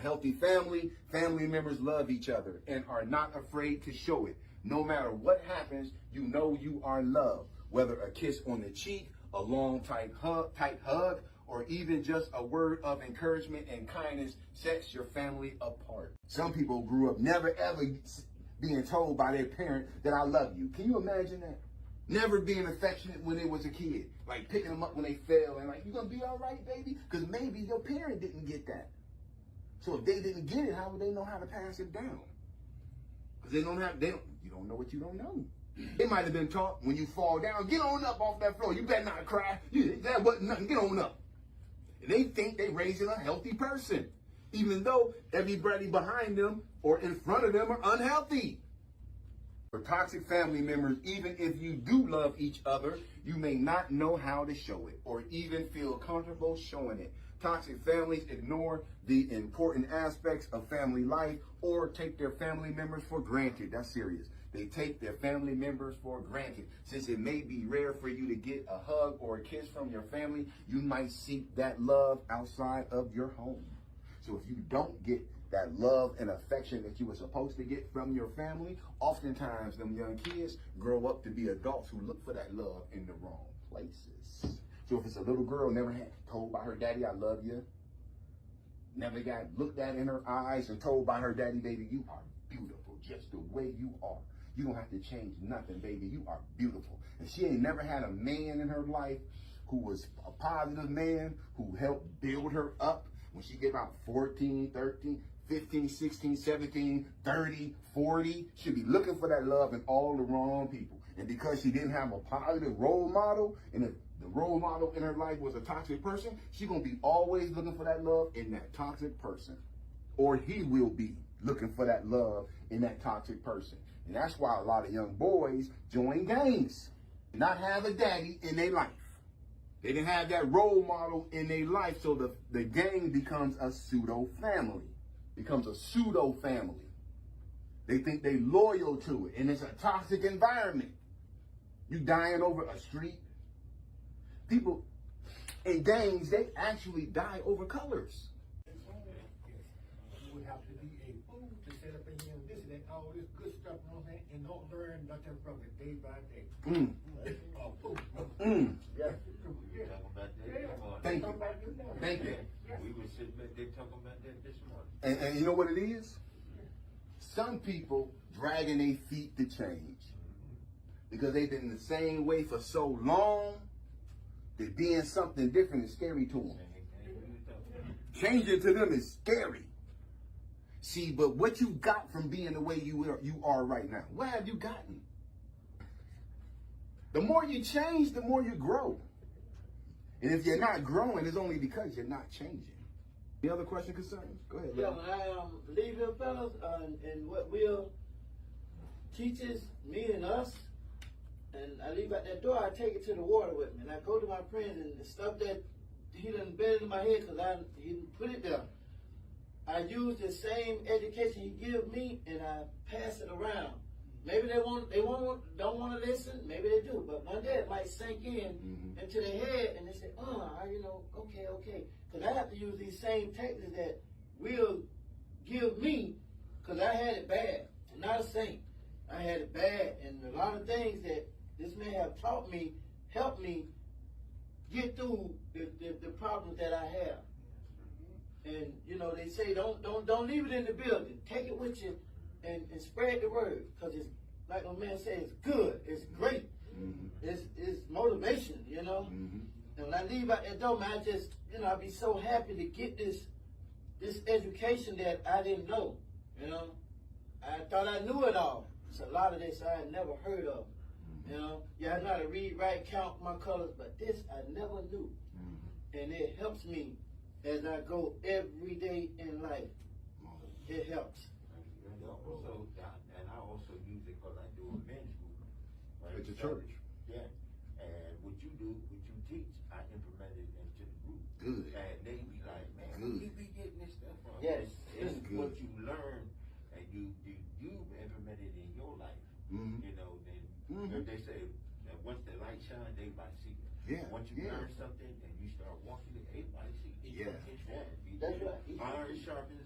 healthy family, family members love each other and are not afraid to show it. No matter what happens, you know you are loved. Whether a kiss on the cheek, a long, tight hug, or even just a word of encouragement and kindness sets your family apart. Some people grew up never ever being told by their parent that I love you. Can you imagine that? Never being affectionate when they was a kid. Like picking them up when they fell and like, you gonna be all right, baby? Because maybe your parent didn't get that. So if they didn't get it, how would they know how to pass it down? Because you don't know what you don't know. It might have been taught when you fall down, get on up off that floor. You better not cry. That wasn't nothing. Get on up. And they think they raising a healthy person, even though everybody behind them or in front of them are unhealthy. For toxic family members, even if you do love each other, you may not know how to show it or even feel comfortable showing it. Toxic families ignore the important aspects of family life or take their family members for granted. That's serious. They take their family members for granted. Since it may be rare for you to get a hug or a kiss from your family, you might seek that love outside of your home. So if you don't get that love and affection that you were supposed to get from your family, oftentimes them young kids grow up to be adults who look for that love in the wrong places. So if it's a little girl never had told by her daddy, I love you, never got looked at in her eyes and told by her daddy, baby, you are beautiful just the way you are. You don't have to change nothing, baby. You are beautiful. And she ain't never had a man in her life who was a positive man, who helped build her up when she get about 14, 13, 15, 16, 17, 30, 40, she'll be looking for that love in all the wrong people. And because she didn't have a positive role model, and if the role model in her life was a toxic person, she's going to be always looking for that love in that toxic person. Or he will be looking for that love in that toxic person. And that's why a lot of young boys join gangs, not have a daddy in their life. They didn't have that role model in their life, so the gang becomes a pseudo family. Becomes a pseudo family. They think they loyal to it, and it's a toxic environment. You dying over a street. People in gangs, they actually die over colors. You would have to be a fool to set up in here and this and that, all this good stuff, you know what I'm saying, and don't learn nothing from it day by day. Yeah. Thank you. Thank you. We were sitting back there talking about that this morning. And you know what it is? Some people dragging their feet to change because they've been the same way for so long that being something different is scary to them. Changing to them is scary. See, but what you got from being the way you are right now? What have you gotten? The more you change, the more you grow. And if you're not growing, it's only because you're not changing. Any other question, concerns? Go ahead. Yeah, when I leave here, fellas, and what Will teaches me and us, and I leave out that door, I take it to the water with me. And I go to my friends and the stuff that he done embedded in my head because he put it there. I use the same education he give me and I pass it around. Maybe don't want to listen, maybe they do, but one day it might sink in into their head and they say, okay. Because I have to use these same techniques that Will give me because I had it bad. I'm not a saint. I had it bad, and a lot of things that this man have taught me helped me get through the problems that I have. And you know, they say don't leave it in the building. Take it with you and spread the word, because it's like my man said, it's good, it's great, it's motivation, you know. And when I leave out that door, man, I'd be so happy to get this education that I didn't know. You know, I thought I knew it all. It's a lot of this I had never heard of. You know, I know how to read, write, count my colors, but this I never knew. And it helps me as I go every day in life. It helps. And I also use it because I do a men's group. Right? At your church. Yeah. And what you do, what you teach, I implement it into the group. Good. And they be like, man, Good. where you be getting this stuff from? Yes. It's Good. what you learn and you implement it in your life. You know, then they say that once the light shines, everybody see it. Yeah. Once you learn something and you start walking it, everybody see it. Yeah. That's right. Iron sharpens